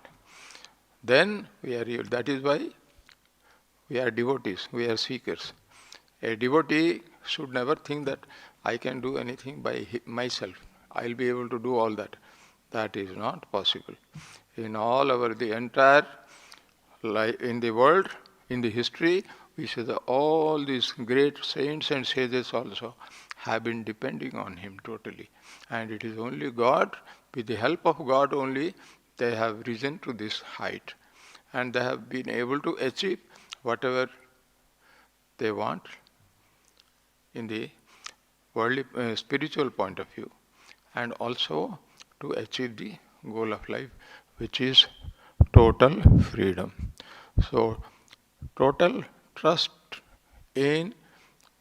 Then that is why we are devotees, we are seekers. A devotee should never think that I can do anything by myself. I will be able to do all that. That is not possible. In the entire life in the world, in the history, we see that all these great saints and sages also have been depending on Him totally. And it is only God, with the help of God only, they have risen to this height. And they have been able to achieve whatever they want in the worldly, spiritual point of view, and also to achieve the goal of life, which is total freedom. So, total trust in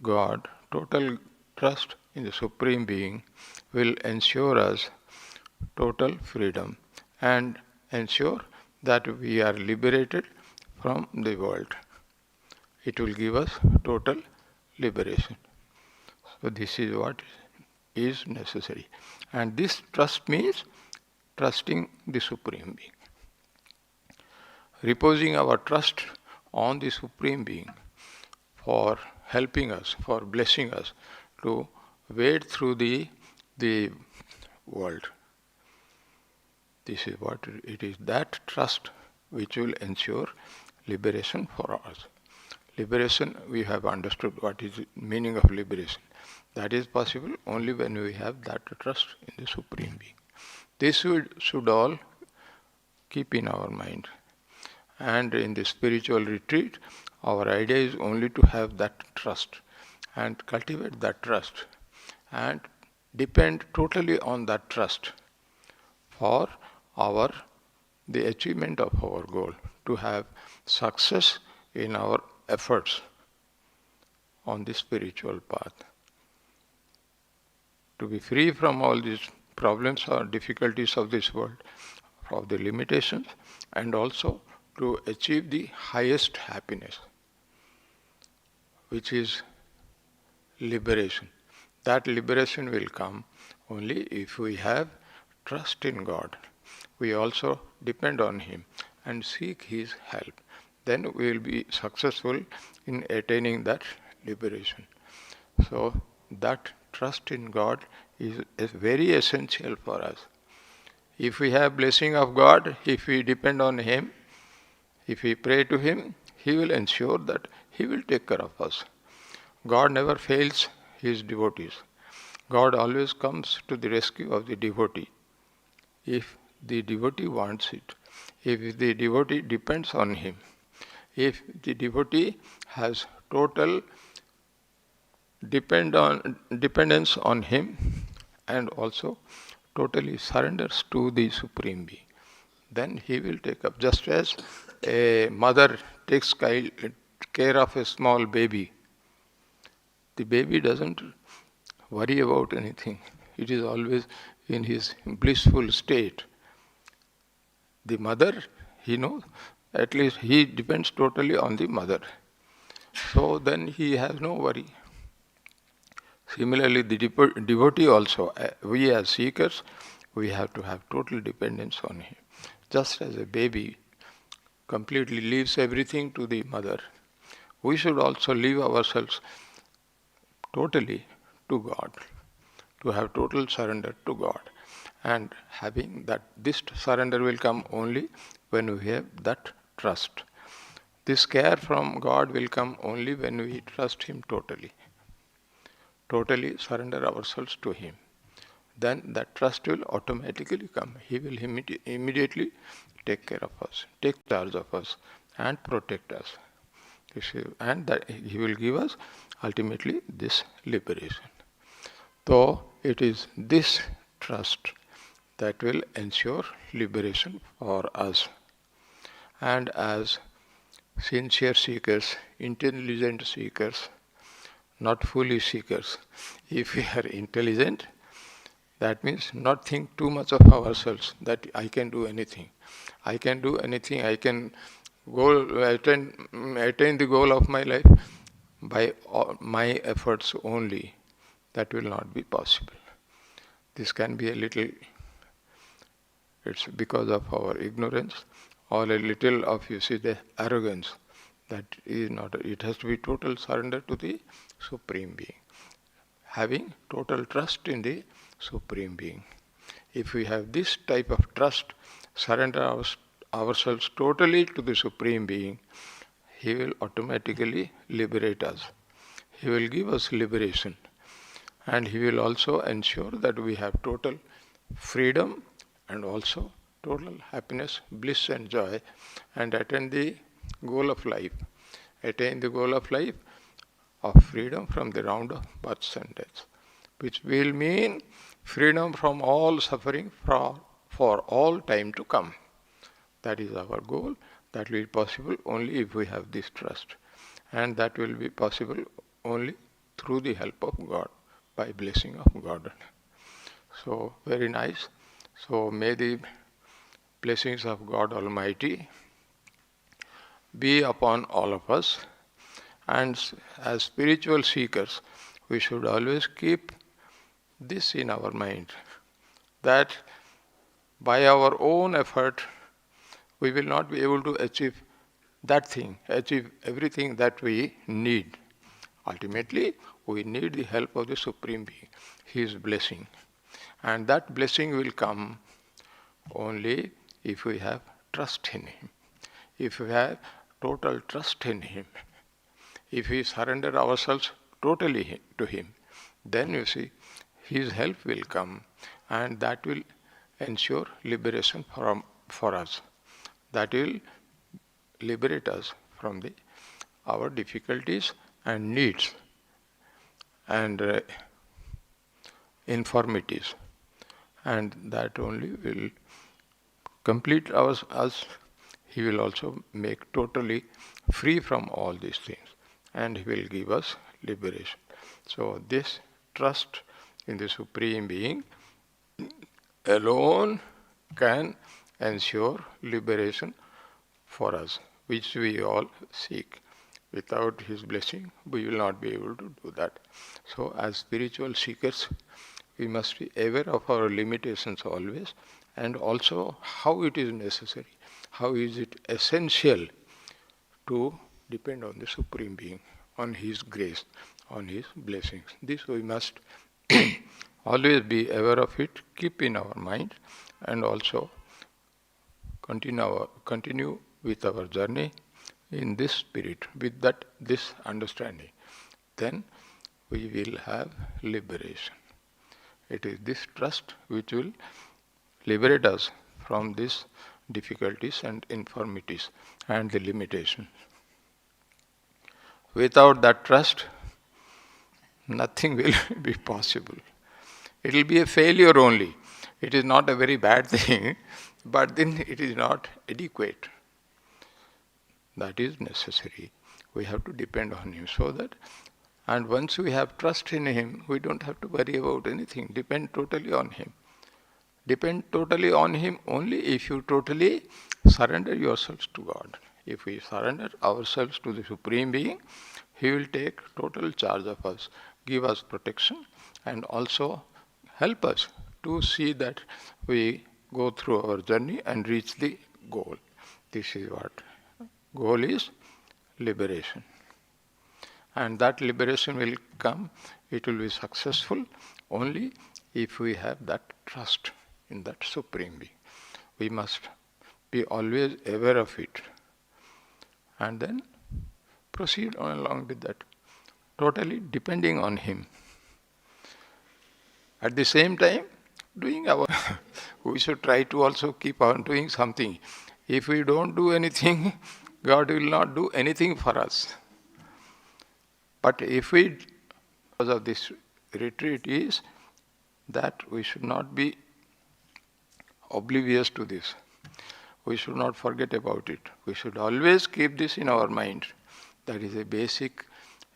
God, total trust in the Supreme Being will ensure us total freedom and ensure that we are liberated from the world. It will give us total liberation. So this is what is necessary. And this trust means trusting the Supreme Being. Reposing our trust on the Supreme Being for helping us, for blessing us to wade through the world. This is what it is, that trust which will ensure liberation for us. Liberation, we have understood what is the meaning of liberation. That is possible only when we have that trust in the Supreme Being. This we should all keep in our mind. And in the spiritual retreat, our idea is only to have that trust and cultivate that trust and depend totally on that trust for our the achievement of our goal, to have success in our efforts on the spiritual path, to be free from all these problems or difficulties of this world, of the limitations, and also to achieve the highest happiness, which is liberation. That liberation will come only if we have trust in God. We also depend on Him and seek His help. Then we will be successful in attaining that liberation. So that trust in God is very essential for us. If we have blessing of God, if we depend on Him, if we pray to Him, He will ensure that He will take care of us. God never fails His devotees. God always comes to the rescue of the devotee. If the devotee wants it, if the devotee depends on Him, if the devotee has total dependence on Him and also totally surrenders to the Supreme Being, then He will take up. Just as a mother takes care of a small baby, the baby doesn't worry about anything. It is always in his blissful state. The mother, he knows, at least he depends totally on the mother. So then he has no worry. Similarly, the devotee also, we as seekers, we have to have total dependence on him. Just as a baby completely leaves everything to the mother, we should also leave ourselves totally to God, to have total surrender to God. And having that, this surrender will come only when we have that trust. This care from God will come only when we trust Him totally. Totally surrender ourselves to Him. Then that trust will automatically come. He will immediately take care of us, take charge of us, and protect us. And that He will give us ultimately this liberation. So it is this trust that will ensure liberation for us. And as sincere seekers, intelligent seekers, not foolish seekers, if we are intelligent, that means not think too much of ourselves, that I can do anything. I can do anything, I can attain the goal of my life by my efforts only. That will not be possible. This can be a little, it's because of our ignorance, or a little of, you see, the arrogance. That is not, it has to be total surrender to the Supreme Being. Having total trust in the Supreme Being. If we have this type of trust, surrender ourselves totally to the Supreme Being, He will automatically liberate us. He will give us liberation. And He will also ensure that we have total freedom and also total happiness, bliss and joy, and attain the goal of life. Attain the goal of life of freedom from the round of births and deaths, which will mean freedom from all suffering for all time to come. That is our goal. That will be possible only if we have this trust. And that will be possible only through the help of God, by blessing of God. So, very nice. So, may the blessings of God Almighty be upon all of us. And as spiritual seekers, we should always keep this in our mind, that by our own effort, we will not be able to achieve that thing, achieve everything that we need. Ultimately, we need the help of the Supreme Being, His blessing. And that blessing will come only if we have trust in Him, if we have total trust in Him, if we surrender ourselves totally to Him, then you see, His help will come, and that will ensure liberation for us. That will liberate us from our difficulties and needs and infirmities, and that only will complete us, He will also make totally free from all these things, and He will give us liberation. So this trust in the Supreme Being alone can ensure liberation for us, which we all seek. Without His blessing, we will not be able to do that. So as spiritual seekers, we must be aware of our limitations always, and also how it is necessary, how is it essential to depend on the Supreme Being, on His grace, on His blessings. This we must always be aware of it, keep in our mind, and also continue with our journey in this spirit, with this understanding. Then we will have liberation. It is this trust which will liberate us from these difficulties and infirmities and the limitations. Without that trust, nothing will be possible. It will be a failure only. It is not a very bad thing, but then it is not adequate. That is necessary. We have to depend on Him so that, and once we have trust in Him, we don't have to worry about anything. Depend totally on Him. Depend totally on Him only if you totally surrender yourselves to God. If we surrender ourselves to the Supreme Being, He will take total charge of us, give us protection, and also help us to see that we go through our journey and reach the goal. This is what goal is: liberation. And that liberation will come, it will be successful only if we have that trust in that Supreme Being. We must be always aware of it, and then proceed on along with that, totally depending on Him. At the same time, doing our we should try to also keep on doing something. If we don't do anything, God will not do anything for us. But if we, because of this retreat, is that we should not be oblivious to this. We should not forget about it. We should always keep this in our mind. That is a basic,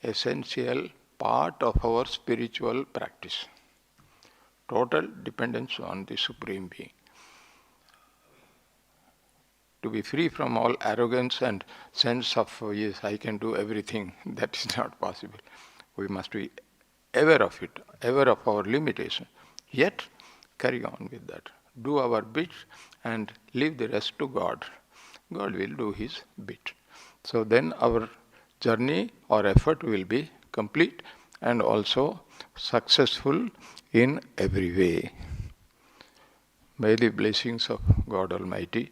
essential part of our spiritual practice. Total dependence on the Supreme Being. To be free from all arrogance and sense of, yes, I can do everything, that is not possible. We must be aware of it, aware of our limitation. Yet, carry on with that. Do our bit and leave the rest to God. God will do His bit. So then our journey or effort will be complete and also successful in every way. May the blessings of God Almighty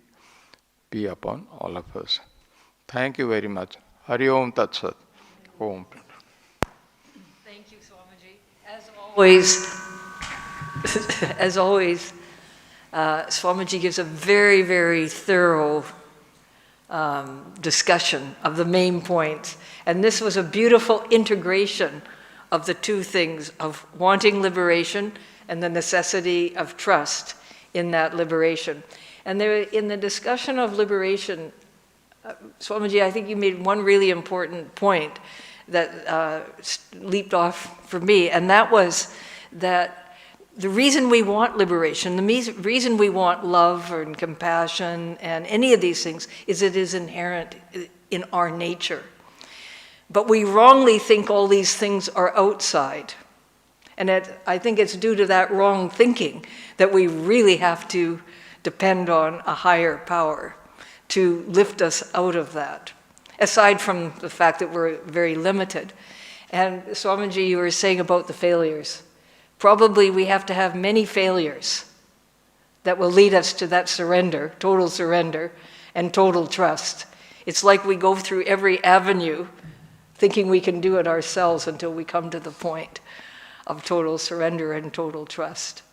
be upon all of us. Thank you very much. Hari Om Tat Sat. Om. Thank you, Swamiji. As always, Swamiji gives a very, very thorough discussion of the main points. And this was a beautiful integration of the two things of wanting liberation and the necessity of trust in that liberation. And there, in the discussion of liberation, Swamiji, I think you made one really important point that leaped off for me, and that was that the reason we want liberation, the reason we want love and compassion and any of these things is it is inherent in our nature. But we wrongly think all these things are outside. And I think it's due to that wrong thinking that we really have to depend on a higher power to lift us out of that, aside from the fact that we're very limited. And Swamiji, you were saying about the failures. Probably we have to have many failures that will lead us to that surrender, and total trust. It's like we go through every avenue thinking we can do it ourselves until we come to the point of total surrender and total trust.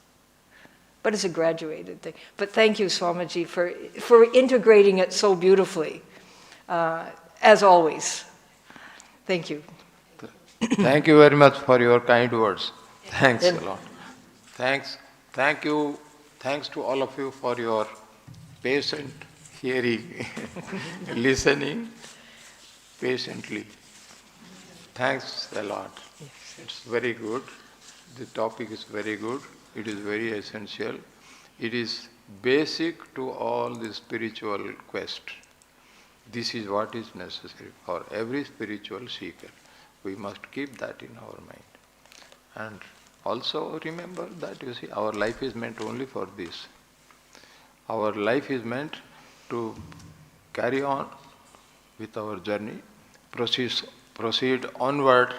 But it's a graduated thing. But thank you, Swamiji, for integrating it so beautifully, as always. Thank you. Thank you very much for your kind words. Thanks a lot. Thank you. Thanks to all of you for your patient hearing, listening patiently. Thanks a lot. It's very good. The topic is very good. It is very essential. It is basic to all the spiritual quest. This is what is necessary for every spiritual seeker. We must keep that in our mind. And also remember that, you see, our life is meant only for this. Our life is meant to carry on with our journey, proceed onward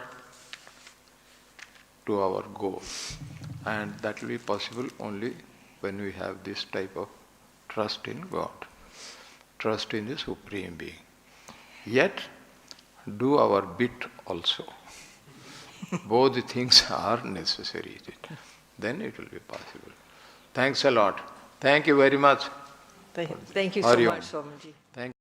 to our goal. And that will be possible only when we have this type of trust in God, trust in the Supreme Being. Yet, do our bit also. Both the things are necessary. Then it will be possible. Thanks a lot. Thank you very much. Thank you so Hari Om. much, Swamiji. Thank